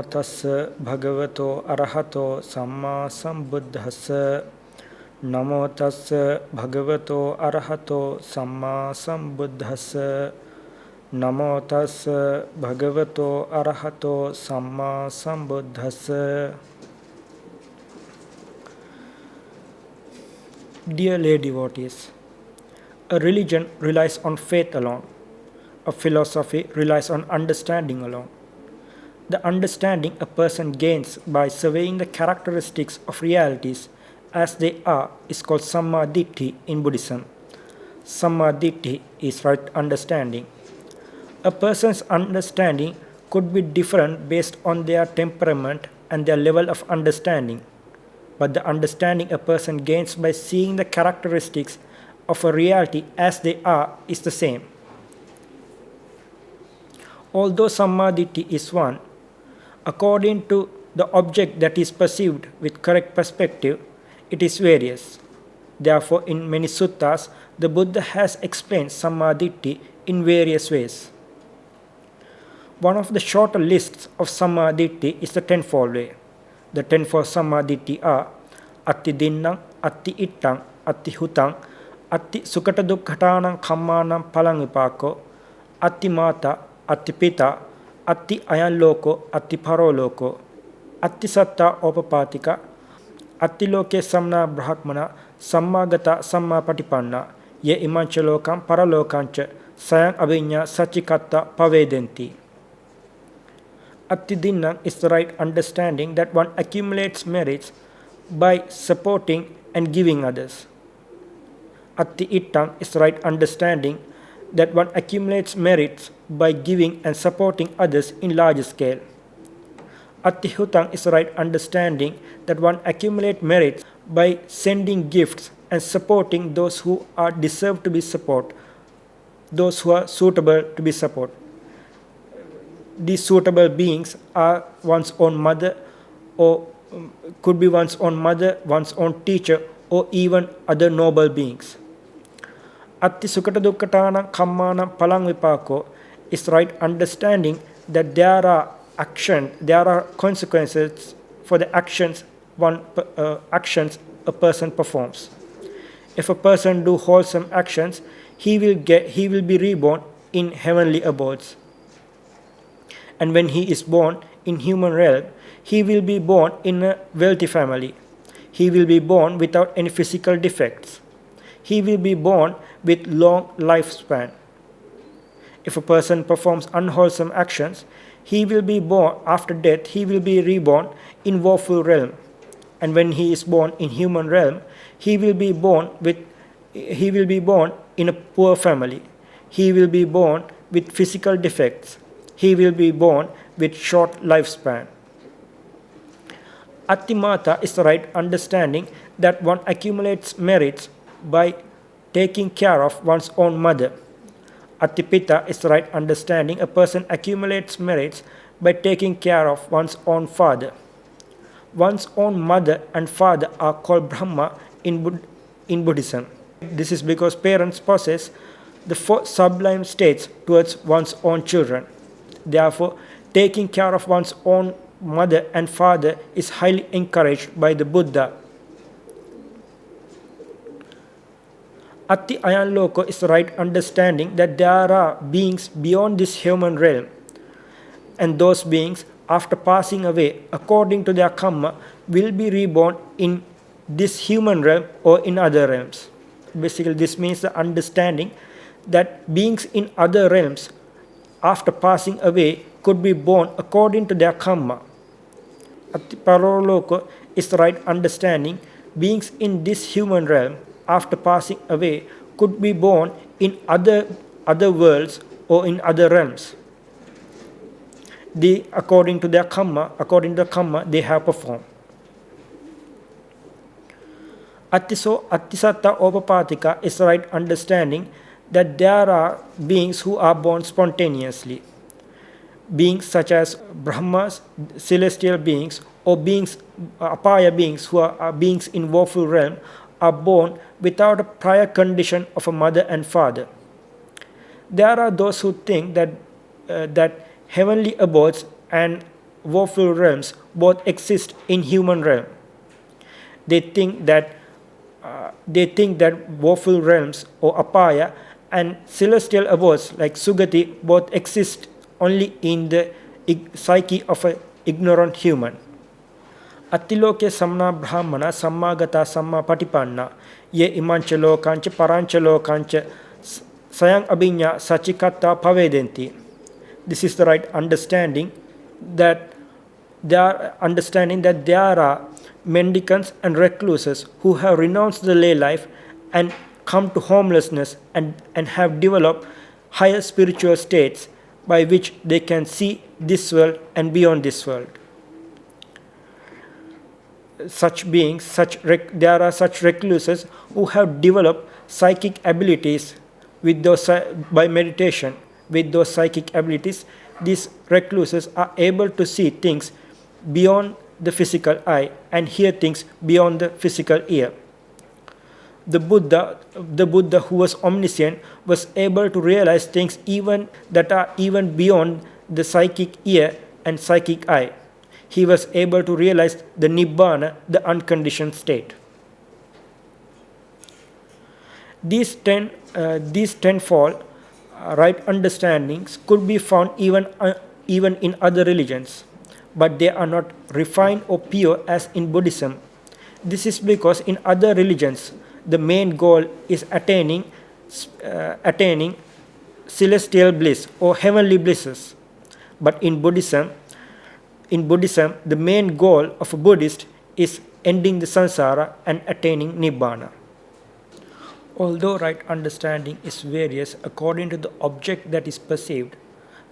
tassa bhagavato arahato samma sambuddhassa. Namo tassa bhagavato arahato samma sambuddhassa. Namo tassa bhagavato arahato samma sambuddhassa. Dear lay devotees, a religion relies on faith alone. A philosophy relies on understanding alone. The understanding a person gains by surveying the characteristics of realities as they are is called Sammaditthi in Buddhism. Sammaditthi is right understanding. A person's understanding could be different based on their temperament and their level of understanding, but the understanding a person gains by seeing the characteristics of a reality as they are is the same. Although Sammaditthi is one, according to the object that is perceived with correct perspective, it is various. Therefore, in many suttas, the Buddha has explained Sammaditthi in various ways. One of the shorter lists of Sammaditthi is the tenfold way. The tenfold Sammaditthi are Atti Dinnang, Atti Ittang, Atti Hutang, Atti Sukata Dukkhatanang Kammanam Palang Vipako, Atti Mata, Atti Pita, Atti Ayan Loko, Atti Paro Loko, Atti Satta Opapatika, Atti Loke Samna Brahmana, Sammagata Samma Patipanna, Ye Imancha Lokam Paralokancha, Sayang Avinya Sachikatta Pavedenti. Atti Dinnang is the right understanding that one accumulates merits by supporting and giving others. Atti Ittang is the right understanding that one accumulates merits by giving and supporting others in larger scale. Atti Hutang is the right understanding that one accumulates merits by sending gifts and supporting those who are deserved to be supported, those who are suitable to be supported. These suitable beings are one's own mother, or could be one's own mother, one's own teacher, or even other noble beings. Atti Sukata Dukkhatanang Kammanam Palang Vipako is the right understanding that there are consequences for the actions a person performs. If a person do wholesome actions, he will be reborn in heavenly abodes. And when he is born in human realm, he will be born in a wealthy family. He will be born without any physical defects. He will be born with long lifespan. If a person performs unwholesome actions, he will be born after death. He will be reborn in woeful realm. And when he is born in human realm, he will be born in a poor family. He will be born with physical defects. He will be born with short lifespan. Attimata is the right understanding that one accumulates merits by taking care of one's own mother. Attipita is the right understanding a person accumulates merits by taking care of one's own father. One's own mother and father are called Brahma in Buddhism. This is because parents possess the four sublime states towards one's own children. Therefore, taking care of one's own mother and father is highly encouraged by the Buddha. Atti Ayan Loko is the right understanding that there are beings beyond this human realm, and those beings, after passing away according to their karma, will be reborn in this human realm or in other realms. Basically, this means the understanding that beings in other realms, after passing away, could be born according to their karma. Atti Paraloko is the right understanding. Beings in this human realm, after passing away, could be born in other worlds or in other realms. According to the karma they have performed. Attisatta Opapatika is the right understanding that there are beings who are born spontaneously. Beings such as Brahmas, celestial beings, or beings, Apaya beings, who are beings in woeful realm, are born without a prior condition of a mother and father. There are those who think that heavenly abodes and woeful realms both exist in human realm. They think that woeful realms or apaya and celestial abodes like sugati both exist only in the psyche of an ignorant human. Attiloke samna brahmana sammagata samma patipanna ye imancha lokancha parancha lokancha sayang abhinya sachikatta pavedenti. This is the right understanding that there are mendicants and recluses who have renounced the lay life and come to homelessness and have developed higher spiritual states by which they can see this world and beyond this world. Such beings, there are such recluses who have developed psychic abilities with those, by meditation. With those psychic abilities, these recluses are able to see things beyond the physical eye and hear things beyond the physical ear. The Buddha who was omniscient, was able to realize things even beyond the psychic ear and psychic eye. He was able to realize the Nibbana, the unconditioned state. These tenfold right understandings could be found even in other religions, but they are not refined or pure as in Buddhism. This is because in other religions, the main goal is attaining celestial bliss or heavenly blisses. But in Buddhism, the main goal of a Buddhist is ending the samsara and attaining Nibbana. Although right understanding is various according to the object that is perceived,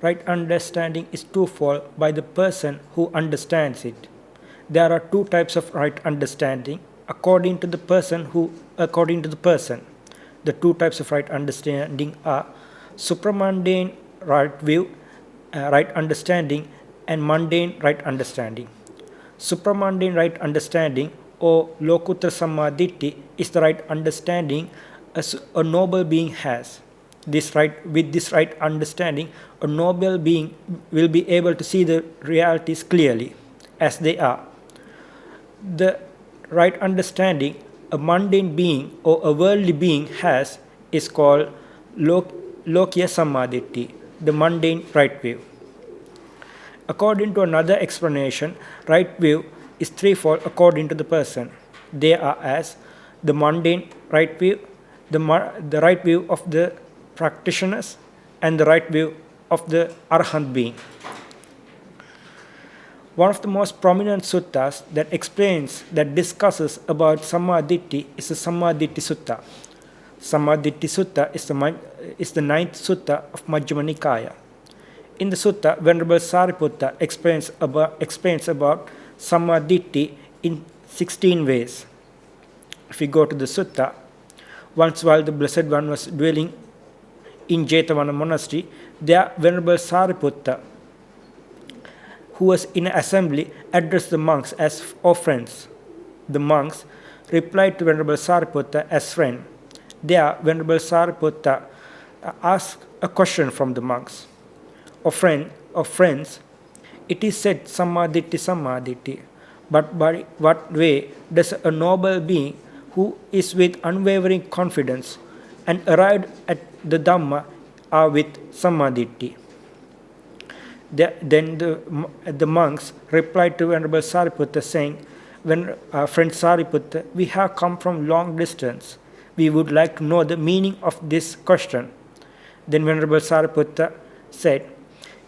right understanding is twofold by the person who understands it. There are two types of right understanding according to the person. The two types of right understanding are supramundane right view, right understanding, and mundane right understanding. Supramundane right understanding or Lokuttara Sammaditthi is the right understanding a noble being has. With this right understanding, a noble being will be able to see the realities clearly as they are. The right understanding a mundane being or a worldly being has is called Lokya Sammaditthi, the mundane right view. According to another explanation, right view is threefold according to the person. They are as the mundane right view, the right view of the practitioners, and the right view of the arahant being. One of the most prominent suttas that discusses about Sammaditthi is the Sammaditthi Sutta. Sammaditthi Sutta is the ninth sutta of Majjhima Nikaya. In the sutta, Venerable Sariputta explains about Sammaditthi in 16 ways. If we go to the sutta, once while the Blessed One was dwelling in Jetavana monastery, there Venerable Sariputta, who was in an assembly, addressed the monks as friends. The monks replied to Venerable Sariputta as friend. There Venerable Sariputta asked a question from the monks. Of friends, it is said Sammaditthi, but by what way does a noble being who is with unwavering confidence and arrived at the Dhamma are with Sammaditthi? Then the monks replied to Venerable Sariputta saying, friend Sariputta, we have come from long distance. We would like to know the meaning of this question. Then Venerable Sariputta said,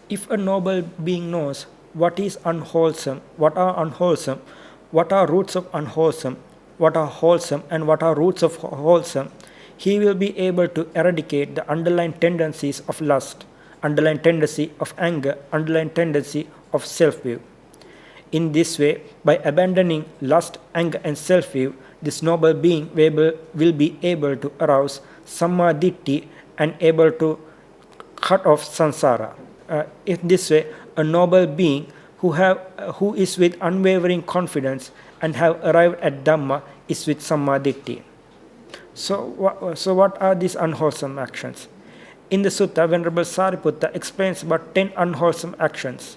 if a noble being knows what is unwholesome, what are unwholesome, what are roots of unwholesome, what are wholesome, and what are roots of wholesome, he will be able to eradicate the underlying tendencies of lust, underlying tendency of anger, underlying tendency of self-view. In this way, by abandoning lust, anger, and self-view, this noble being will be able to arouse Sammaditthi and able to cut off samsara. In this way, a noble being who is with unwavering confidence and have arrived at Dhamma is with Sammaditthi. So what are these unwholesome actions? In the sutta, Venerable Sariputta explains about 10 unwholesome actions.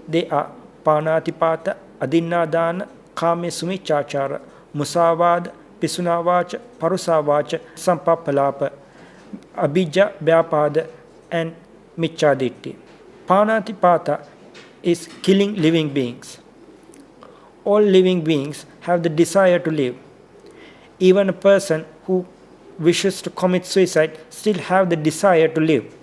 They are Panatipata, Adinnadana, Kame Sumichachara, Musavad, Pisunavacha, Parusavacha, Sampapalapa, Abhijja, Vyapada, and Michaditti. Panatipata is killing living beings. All living beings have the desire to live. Even a person who wishes to commit suicide still have the desire to live.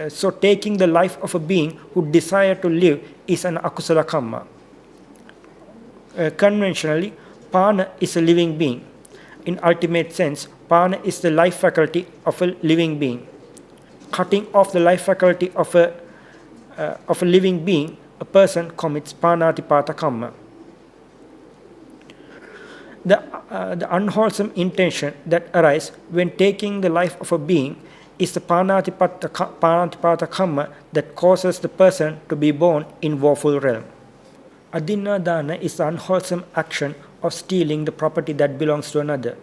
So taking the life of a being who desire to live is an akusala kamma. Conventionally, Pana is a living being. In ultimate sense, Pana is the life faculty of a living being. Cutting off the life faculty of a living being, a person commits Panatipata kamma. The unwholesome intention that arises when taking the life of a being is the Panatipata kamma that causes the person to be born in woeful realm. Adinnadana is the unwholesome action of stealing the property that belongs to another.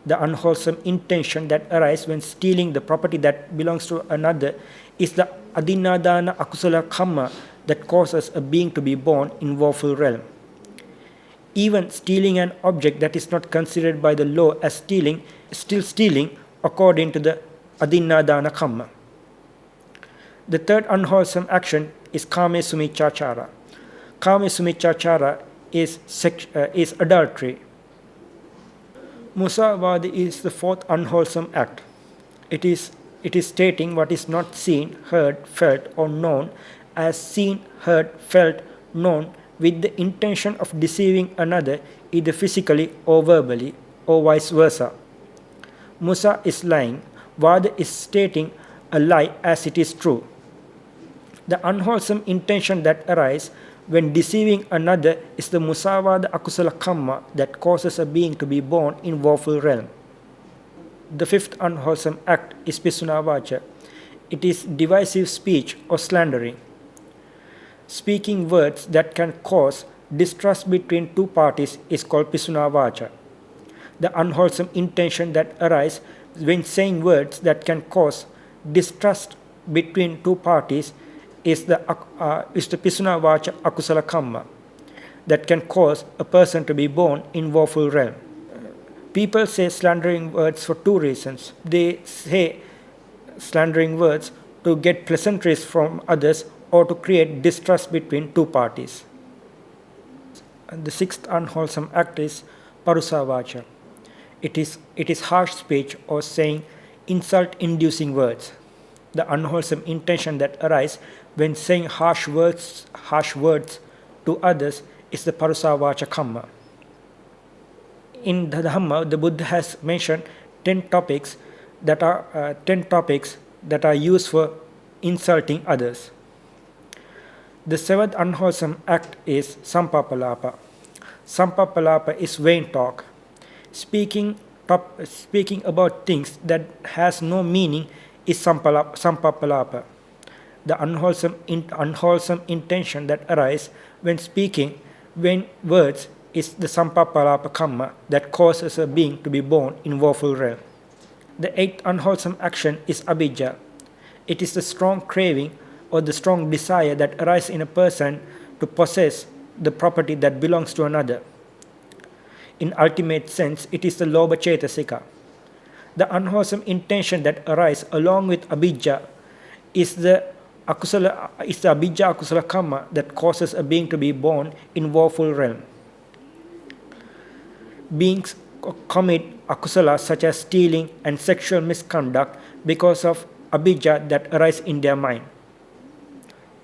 The unwholesome intention that arises when stealing the property that belongs to another is the Adinnadana akusala kamma that causes a being to be born in woeful realm. Even stealing an object that is not considered by the law as stealing is still stealing according to the Adinnadana kamma. The third unwholesome action is Kame Sumichachara. Kame Sumichachara is adultery. Musavadi is the fourth unwholesome act. It is stating what is not seen, heard, felt, or known as seen, heard, felt, known with the intention of deceiving another either physically or verbally or vice versa. Musa is lying. Vada is stating a lie as it is true. The unwholesome intention that arises when deceiving another is the Musavada akusala kamma that causes a being to be born in woeful realm. The fifth unwholesome act is Pisunavacha. It is divisive speech or slandering. Speaking words that can cause distrust between two parties is called Pisunavacha. The unwholesome intention that arises when saying words that can cause distrust between two parties is the Pisunavacha akusala kamma that can cause a person to be born in woeful realm. People say slandering words for two reasons. They say slandering words to get pleasantries from others or to create distrust between two parties. And the sixth unwholesome act is Parusavacha. It is harsh speech or saying insult-inducing words. The unwholesome intention that arises when saying harsh words to others is the Parusavacha kamma. In the Dhamma, the Buddha has mentioned 10 topics that are used for insulting others. The seventh unwholesome act is Sampapalapa. Sampapalapa is vain talk. Speaking about things that has no meaning is Sampapalapa. The unwholesome intention that arises when speaking words is the Sampapalapa kamma that causes a being to be born in woeful realm. The eighth unwholesome action is Abhijja. It is the strong craving or the strong desire that arises in a person to possess the property that belongs to another. In ultimate sense, it is the Lobha Chetasika. The unwholesome intention that arises along with Abhijja is the Abhijja akusala kamma that causes a being to be born in woeful realm. Beings commit akusala such as stealing and sexual misconduct because of Abhijja that arises in their mind.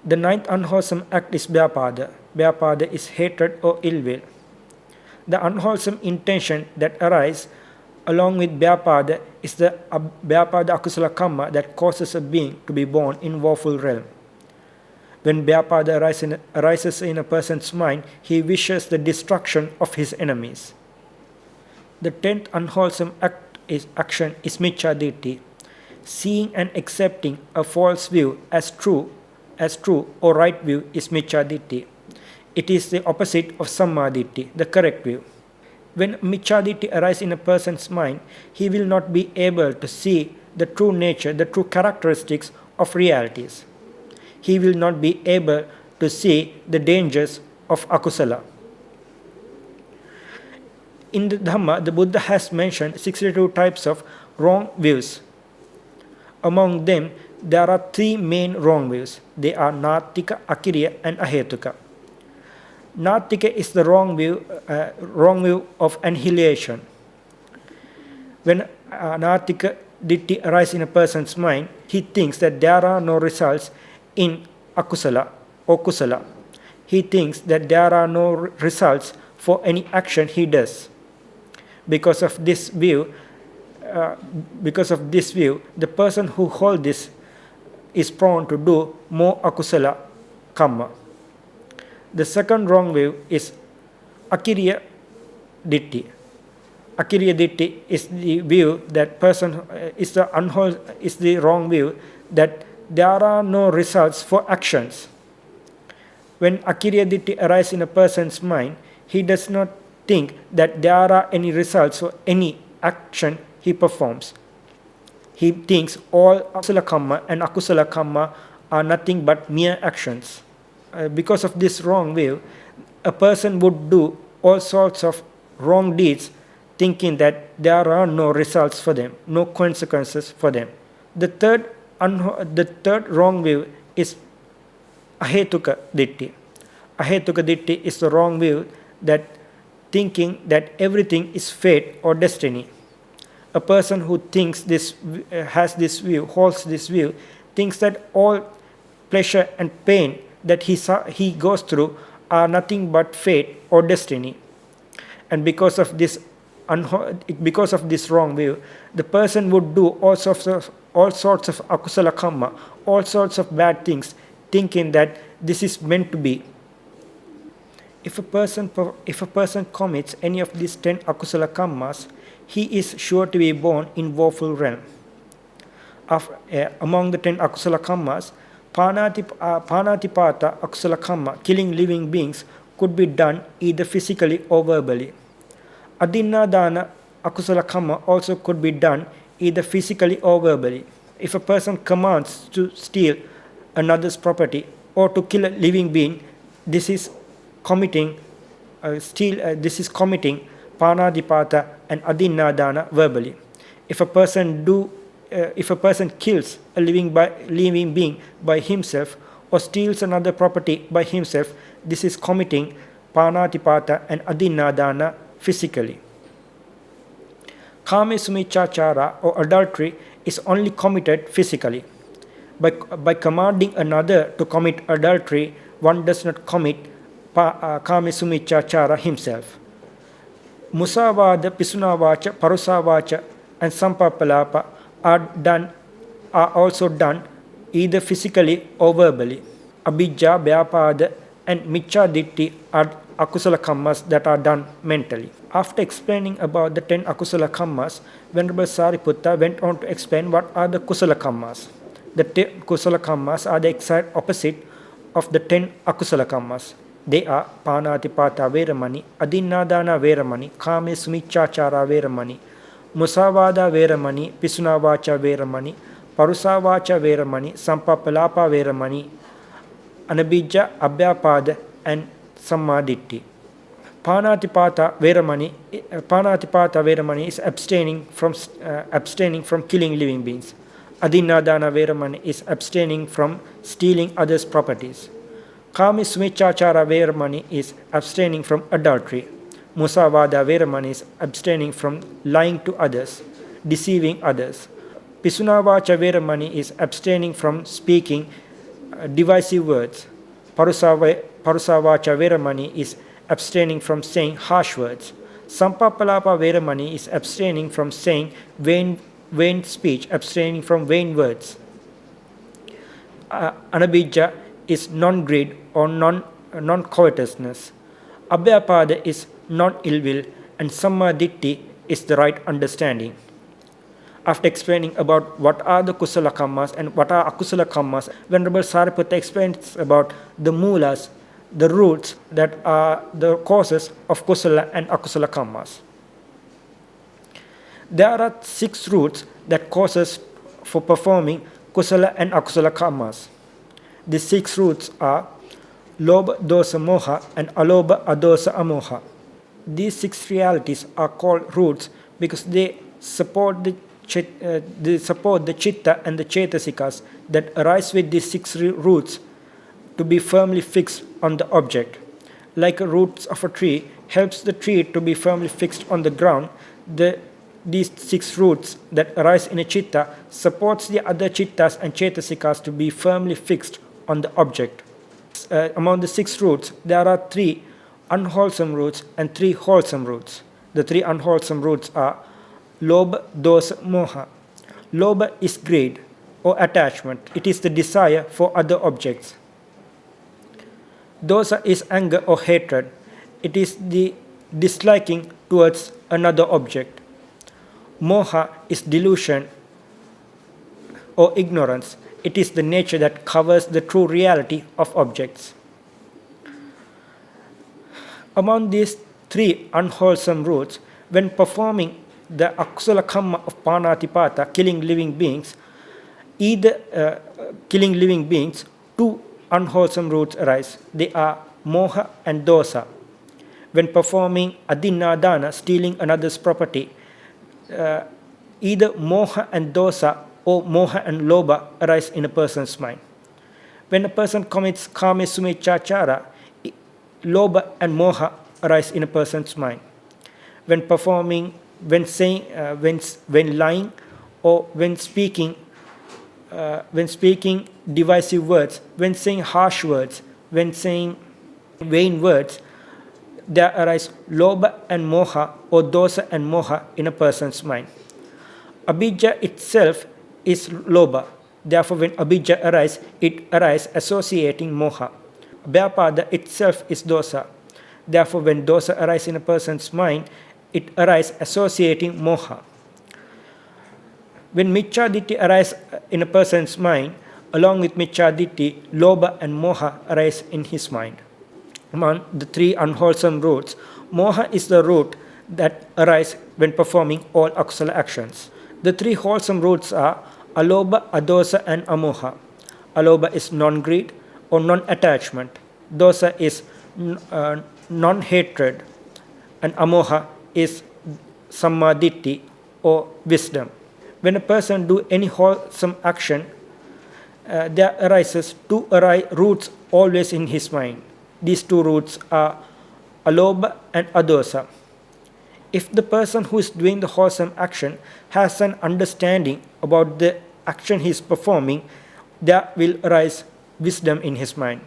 The ninth unwholesome act is Vyapada. Vyapada is hatred or ill will. The unwholesome intention that arises along with Vyapada is the Vyapada akusala kamma that causes a being to be born in woeful realm. When Vyapada arises in a person's mind, he wishes the destruction of his enemies. The 10th unwholesome action is Michjaditti. Seeing and accepting a false view as true or right view is Michjaditti. It is the opposite of Sammaditthi, the correct view. When Michjaditti arises in a person's mind, he will not be able to see the true nature, the true characteristics of realities. He will not be able to see the dangers of akusala. In the Dhamma, the Buddha has mentioned 62 types of wrong views. Among them, there are three main wrong views. They are Natika, Akiriya, and Ahetuka. Natika is the wrong view of annihilation. When Natika Ditti arises in a person's mind, he thinks that there are no results in akusala or kusala. He thinks that there are no results for any action he does. Because of this view, the person who holds this is prone to do more akusala karma. The second wrong view is Akiriya Ditti. Akiriya Ditti is the view that is the wrong view that there are no results for actions. When Akiriya Ditti arises in a person's mind, he does not think that there are any results for any action he performs. He thinks all akusala karma and akusala karma are nothing but mere actions. Because of this wrong view, a person would do all sorts of wrong deeds thinking that there are no results for them, no consequences for them. The third wrong view is Ahetuka Ditti. Ahetuka Ditti is the wrong view that thinking that everything is fate or destiny. A person who thinks this, holds this view, thinks that all pleasure and pain that he goes through are nothing but fate or destiny. And because of this wrong view, the person would do all sorts of akusala karma, all sorts of bad things, thinking that this is meant to be. If a person commits any of these 10 akusala karmas, he is sure to be born in woeful realm. Among the 10 akusala karmas, Panatipata akusala karma, killing living beings, could be done either physically or verbally. Adinadana akusala karma also could be done either physically or verbally. If a person commands to steal another's property or to kill a living being, this is committing Panatipata and Adinadana verbally. If a person kills a living being by himself or steals another property by himself, this is committing Panatipata and Adinadana physically. Kame Sumichachara or adultery is only committed physically. By commanding another to commit adultery, one does not commit Kame Sumichachara himself. Musavada, Pisunavacha, Parusavacha, and Sampapalapa are also done either physically or verbally. Abhijja, Vyapada, and Miccha Ditti are akusala karmas that are done mentally. After explaining about the 10 akusala karmas, Venerable Sariputta went on to explain what are the kusala karmas. The 10 kusala karmas are the exact opposite of the 10 akusala karmas. They are Panatipata Veramani, Adinadana Veramani, Kame Sumichachara Veramani, Musavada Veramani, Pisunavacha Veramani, Parusavacha Veramani, Sampapalapa Veramani, Anabija, Abhyapada, and Sammaditthi. Panatipata Veramani is abstaining from killing living beings. Adinadana Veramani is abstaining from stealing others' properties. Kame Sumichachara Veramani is abstaining from adultery. Musavada Veramani is abstaining from lying to others, deceiving others. Pisunavacha Veramani is abstaining from speaking divisive words. Parusavacha Veramani is abstaining from saying harsh words. Sampapalapa Veramani is abstaining from saying vain speech, abstaining from vain words. Anabhijja is non-greed or non-covetousness. Abhyapada is non-ill will, and Sammaditthi is the right understanding. After explaining about what are the kusala karmas and what are akusala karmas, Venerable Sariputta explains about the mulas, the roots that are the causes of kusala and akusala karmas. There are 6 roots that causes for performing kusala and akusala karmas. The 6 roots are Lobha, Dosa, Moha, and Alobha, Adosa, Amoha. These 6 realities are called roots because they support the chitta and the chetasikas that arise with these 6 roots to be firmly fixed on the object. Like the roots of a tree helps the tree to be firmly fixed on the ground, these 6 roots that arise in a chitta supports the other chittas and chetasikas to be firmly fixed on the object. Among the 6 roots, there are 3 unwholesome roots and 3 wholesome roots. The 3 unwholesome roots are Lobha, Dosa, Moha. Lobha is greed or attachment. It is the desire for other objects. Dosa is anger or hatred. It is the disliking towards another object. Moha is delusion or ignorance. It is the nature that covers the true reality of objects. Among these 3 unwholesome roots, when performing the akusala kamma of panatipata, killing living beings, 2 unwholesome roots arise. They are moha and dosa. When performing adinadana, stealing another's property, either moha and dosa or moha and lobha arise in a person's mind. When a person commits kame sumechachara, lobha and moha arise in a person's mind. When performing, when saying, when lying, or when speaking divisive words, when saying harsh words, when saying vain words, there arise lobha and moha or dosa and moha in a person's mind. Abhijja itself is lobha. Therefore, when abhijja arises, it arises associating moha. Vyapada itself is dosa. Therefore, when dosa arises in a person's mind, it arises associating moha. When Majjhima arises in a person's mind, along with Majjhima, lobha and moha arise in his mind. Among the 3 unwholesome roots, moha is the root that arises when performing all akusala actions. The 3 wholesome roots are alobha, adosa, and amoha. Alobha is non-greed or non-attachment. Dosa is non-hatred. And amoha is sammaditthi or wisdom. When a person do any wholesome action, there arises 2 roots always in his mind. These 2 roots are alobha and adosa. If the person who is doing the wholesome action has an understanding about the action he is performing, there will arise wisdom in his mind.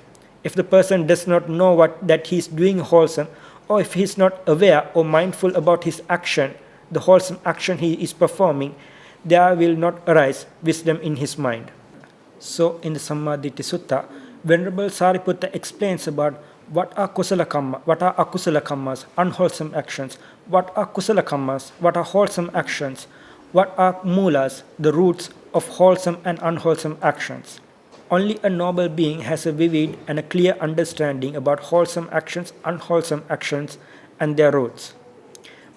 If the person does not know that he is doing wholesome, or if he is not aware or mindful about his action, the wholesome action he is performing, there will not arise wisdom in his mind. So, in the Sammaditthi Sutta, Venerable Sariputta explains about what are kusala kamma, what are akusala kammas, unwholesome actions, what are kusala kammas, what are wholesome actions, what are mulas, the roots of wholesome and unwholesome actions. Only a noble being has a vivid and a clear understanding about wholesome actions, unwholesome actions, and their roots.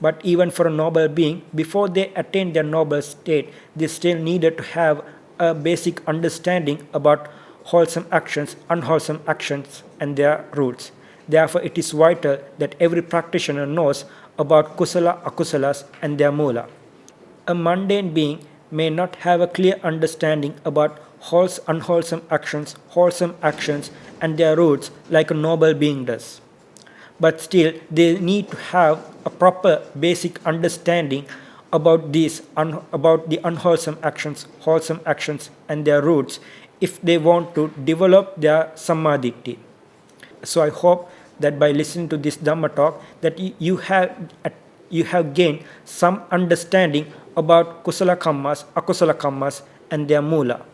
But even for a noble being, before they attain their noble state, they still needed to have a basic understanding about wholesome actions, unwholesome actions, and their roots. Therefore, it is vital that every practitioner knows about kusala, akusalas, and their mula. A mundane being may not have a clear understanding about unwholesome actions, wholesome actions, and their roots like a noble being does. But still, they need to have a proper basic understanding about about the unwholesome actions, wholesome actions, and their roots if they want to develop their Sammaditthi. So I hope that by listening to this Dhamma talk, that you have gained some understanding about kusala kammas, akusala kammas, and their mula.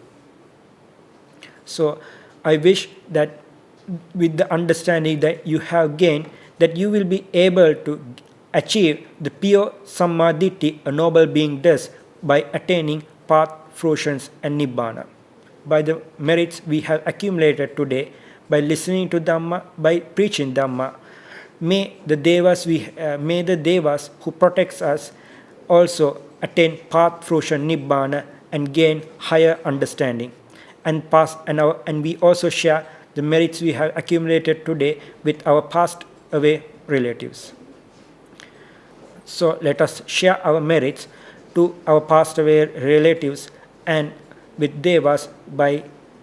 So I wish that with the understanding that you have gained, that you will be able to achieve the pure Sammaditthi a noble being does by attaining path, fruitions, and Nibbana. By the merits we have accumulated today, by listening to Dhamma, by preaching Dhamma, may the Devas who protects us also attain path, fruition, Nibbana, and gain higher understanding. And we also share the merits we have accumulated today with our passed away relatives. So let us share our merits to our passed away relatives and with devas by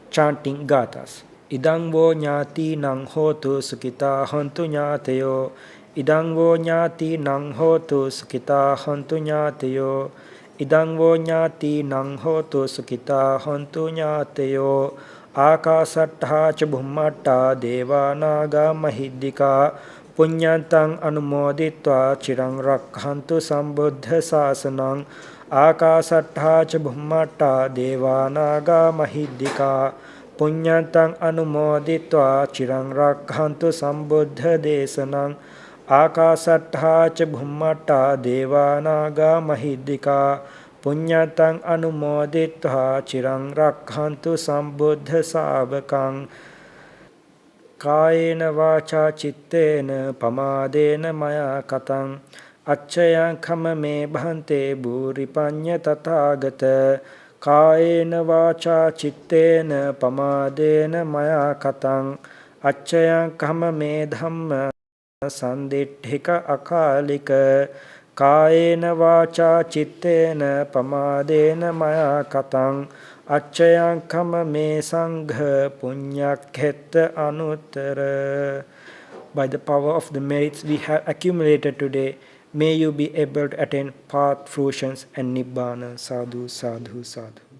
chanting gathas. Idang vo nyati nang hotu sukita hantu nyatayo. Idang vo nyati nang hotu sukita hantu nyatayo. Idang vo nyati nang hotu sukita hantu nyatayo. Akasattha cha bhummatta deva naga mahiddika. Punyantang anumoditva chirang rakhantu sambuddha sasanang. Akasattha cha bhummatta deva naga mahiddika. Punyantang anumoditva chirang rakhantu sambuddha desanang. Akasattha cha bhummatta deva naga mahiddika. Punyantang anumoditva chirang rakhantu sambuddha savakang. Kayena vacha chittena pamadena maya katang. Acchayang khama me bhante bhuripanya tathagata. Kayena vacha chittena pamadena maya katang. Acchayang khama me dhamma sanditthika akalika. Kayena vacha chittena pamadena maya katang. Acchayang khama me sangha punyakhetta anuttara. By the power of the merits we have accumulated today, may you be able to attain path, fruitions and nibbana. Sadhu, sadhu, sadhu.